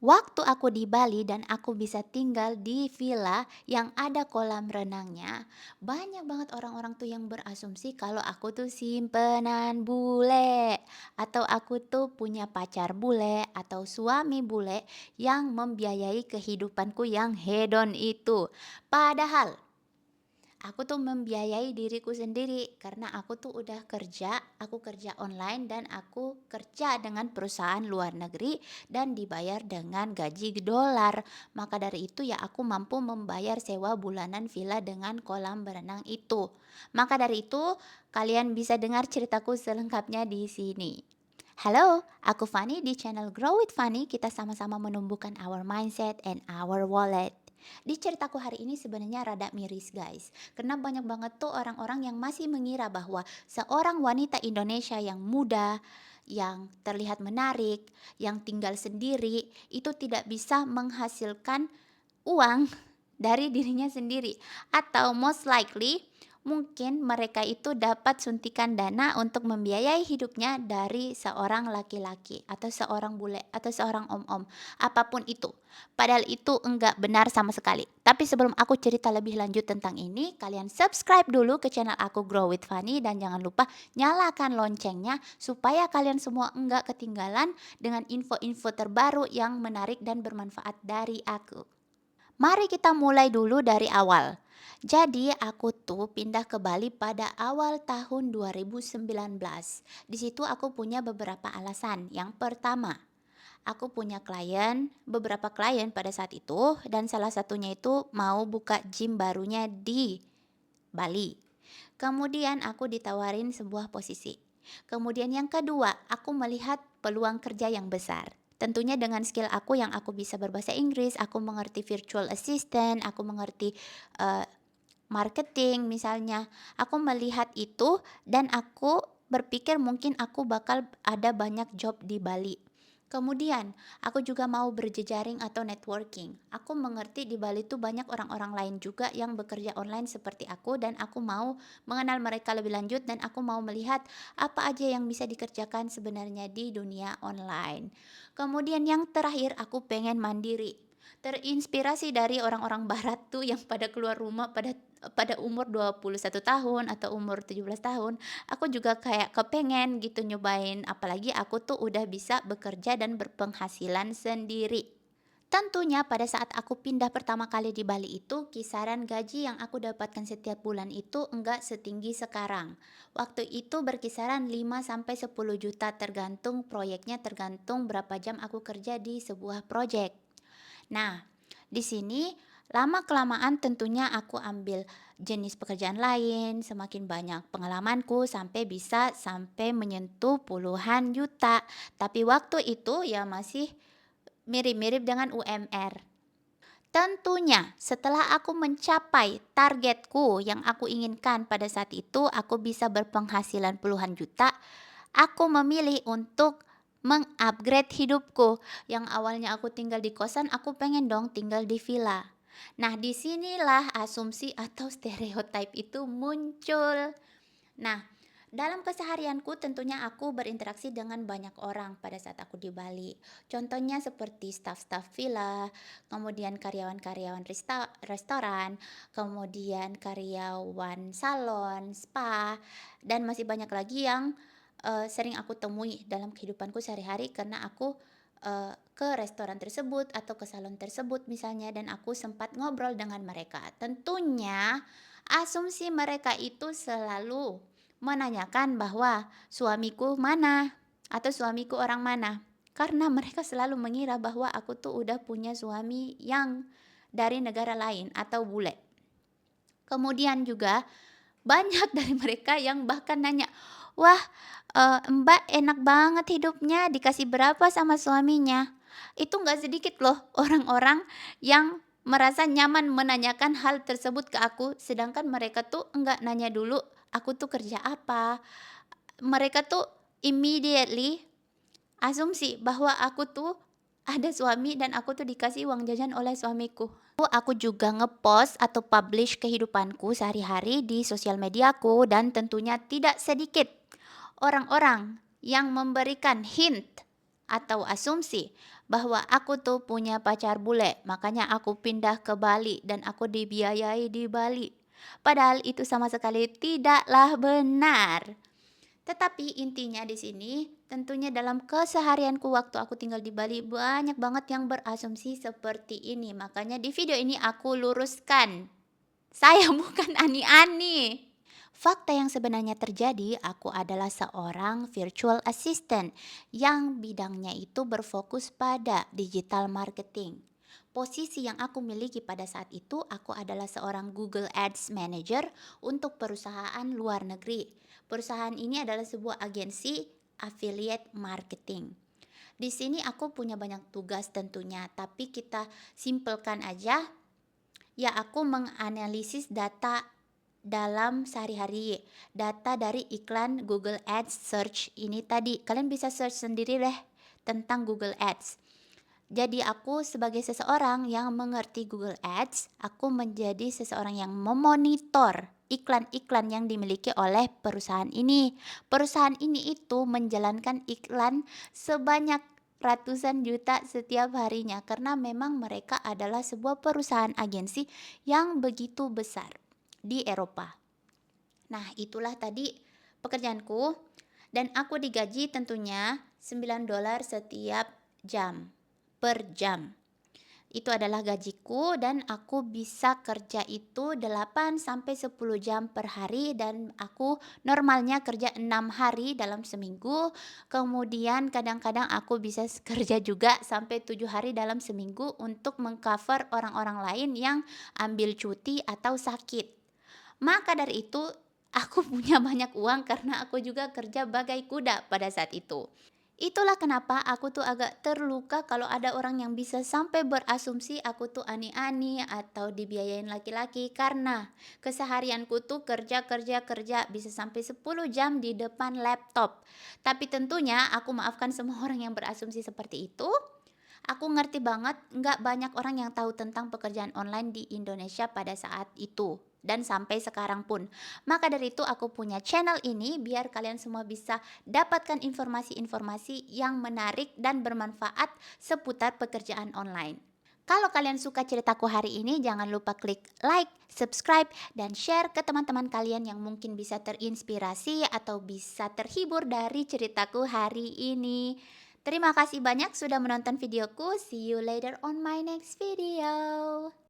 Waktu aku di Bali dan aku bisa tinggal di villa yang ada kolam renangnya, banyak banget orang-orang tuh yang berasumsi kalau aku tuh simpenan bule, atau aku tuh punya pacar bule atau suami bule yang membiayai kehidupanku yang hedon itu. Padahal aku tuh membiayai diriku sendiri karena aku tuh udah kerja, aku kerja online dan aku kerja dengan perusahaan luar negeri dan dibayar dengan gaji dolar. Maka dari itu ya aku mampu membayar sewa bulanan villa dengan kolam berenang itu. Maka dari itu kalian bisa dengar ceritaku selengkapnya di sini. Halo, aku Fanny di channel Grow with Fanny. Kita sama-sama menumbuhkan our mindset and our wallet. Di ceritaku hari ini sebenarnya rada miris guys. Karena banyak banget tuh orang-orang yang masih mengira bahwa seorang wanita Indonesia yang muda, yang terlihat menarik, yang tinggal sendiri, itu tidak bisa menghasilkan uang dari dirinya sendiri. Atau most likely mungkin mereka itu dapat suntikan dana untuk membiayai hidupnya dari seorang laki-laki atau seorang bule atau seorang om-om, apapun itu. Padahal itu enggak benar sama sekali. Tapi sebelum aku cerita lebih lanjut tentang ini, kalian subscribe dulu ke channel aku Grow with Fanny dan jangan lupa nyalakan loncengnya supaya kalian semua enggak ketinggalan dengan info-info terbaru yang menarik dan bermanfaat dari aku. Mari kita mulai dulu dari awal. Jadi aku tuh pindah ke Bali pada awal tahun 2019. Di situ aku punya beberapa alasan. Yang pertama, aku punya beberapa klien pada saat itu dan salah satunya itu mau buka gym barunya di Bali. Kemudian aku ditawarin sebuah posisi. Kemudian yang kedua, aku melihat peluang kerja yang besar. Tentunya dengan skill aku yang aku bisa berbahasa Inggris, aku mengerti virtual assistant, aku mengerti eh, marketing misalnya. Aku melihat itu dan aku berpikir mungkin aku bakal ada banyak job di Bali. Kemudian, aku juga mau berjejaring atau networking. Aku mengerti di Bali itu banyak orang-orang lain juga yang bekerja online seperti aku dan aku mau mengenal mereka lebih lanjut dan aku mau melihat apa aja yang bisa dikerjakan sebenarnya di dunia online. Kemudian yang terakhir, aku pengen mandiri. Terinspirasi dari orang-orang barat tuh yang pada keluar rumah pada pada umur 21 tahun atau umur 17 tahun, aku juga kayak kepengen gitu nyobain, apalagi aku tuh udah bisa bekerja dan berpenghasilan sendiri. Tentunya pada saat aku pindah pertama kali di Bali itu, kisaran gaji yang aku dapatkan setiap bulan itu enggak setinggi sekarang. Waktu itu berkisaran 5 sampai 10 juta tergantung proyeknya, tergantung berapa jam aku kerja di sebuah proyek. Nah, di sini lama-kelamaan tentunya aku ambil jenis pekerjaan lain, semakin banyak pengalamanku sampai menyentuh puluhan juta. Tapi waktu itu ya masih mirip-mirip dengan UMR. Tentunya setelah aku mencapai targetku yang aku inginkan pada saat itu, aku bisa berpenghasilan puluhan juta. Aku memilih untuk mengupgrade hidupku. Yang awalnya aku tinggal di kosan, aku pengen dong tinggal di villa. Nah, disinilah asumsi atau stereotip itu muncul. Nah, dalam keseharianku tentunya aku berinteraksi dengan banyak orang pada saat aku di Bali. Contohnya seperti staf-staf villa, kemudian karyawan-karyawan restoran, kemudian karyawan salon, spa, dan masih banyak lagi yang sering aku temui dalam kehidupanku sehari-hari karena aku ke restoran tersebut atau ke salon tersebut misalnya dan aku sempat ngobrol dengan mereka. Tentunya asumsi mereka itu selalu menanyakan bahwa suamiku mana atau suamiku orang mana. Karena mereka selalu mengira bahwa aku tuh udah punya suami yang dari negara lain atau bule. Kemudian juga banyak dari mereka yang bahkan nanya, "Wah, Mbak enak banget hidupnya, dikasih berapa sama suaminya?" Itu nggak sedikit loh orang-orang yang merasa nyaman menanyakan hal tersebut ke aku, sedangkan mereka tuh nggak nanya dulu aku tuh kerja apa. Mereka tuh immediately asumsi bahwa aku tuh ada suami dan aku tuh dikasih uang jajan oleh suamiku. Aku juga ngepost atau publish kehidupanku sehari-hari di sosial mediaku dan tentunya tidak sedikit orang-orang yang memberikan hint atau asumsi bahwa aku tuh punya pacar bule, makanya aku pindah ke Bali dan aku dibiayai di Bali. Padahal itu sama sekali tidaklah benar. Tetapi intinya di sini, tentunya dalam keseharianku waktu aku tinggal di Bali, banyak banget yang berasumsi seperti ini. Makanya di video ini aku luruskan. Saya bukan ani-ani. Fakta yang sebenarnya terjadi, aku adalah seorang virtual assistant yang bidangnya itu berfokus pada digital marketing. Posisi yang aku miliki pada saat itu, aku adalah seorang Google Ads Manager untuk perusahaan luar negeri. Perusahaan ini adalah sebuah agensi affiliate marketing. Di sini aku punya banyak tugas tentunya, tapi kita simpelkan aja. Ya, aku menganalisis data dalam sehari-hari, data dari iklan Google Ads search ini tadi. Kalian bisa search sendiri deh tentang Google Ads. Jadi aku sebagai seseorang yang mengerti Google Ads, aku menjadi seseorang yang memonitor iklan-iklan yang dimiliki oleh perusahaan ini. Perusahaan ini itu menjalankan iklan sebanyak ratusan juta setiap harinya karena memang mereka adalah sebuah perusahaan agensi yang begitu besar di Eropa. Nah, itulah tadi pekerjaanku dan aku digaji tentunya $9 setiap jam, per jam. Itu adalah gajiku dan aku bisa kerja itu 8 sampai 10 jam per hari dan aku normalnya kerja 6 hari dalam seminggu. Kemudian kadang-kadang aku bisa kerja juga sampai 7 hari dalam seminggu untuk mengcover orang-orang lain yang ambil cuti atau sakit. Maka dari itu, aku punya banyak uang karena aku juga kerja bagai kuda pada saat itu. Itulah kenapa aku tuh agak terluka kalau ada orang yang bisa sampai berasumsi aku tuh ani-ani atau dibiayain laki-laki karena keseharianku tuh kerja kerja kerja bisa sampai 10 jam di depan laptop. Tapi tentunya aku maafkan semua orang yang berasumsi seperti itu. Aku ngerti banget nggak banyak orang yang tahu tentang pekerjaan online di Indonesia pada saat itu dan sampai sekarang pun. Maka dari itu aku punya channel ini biar kalian semua bisa dapatkan informasi-informasi yang menarik dan bermanfaat seputar pekerjaan online. Kalau kalian suka ceritaku hari ini, jangan lupa klik like, subscribe, dan share ke teman-teman kalian yang mungkin bisa terinspirasi atau bisa terhibur dari ceritaku hari ini. Terima kasih banyak sudah menonton videoku. See you later on my next video.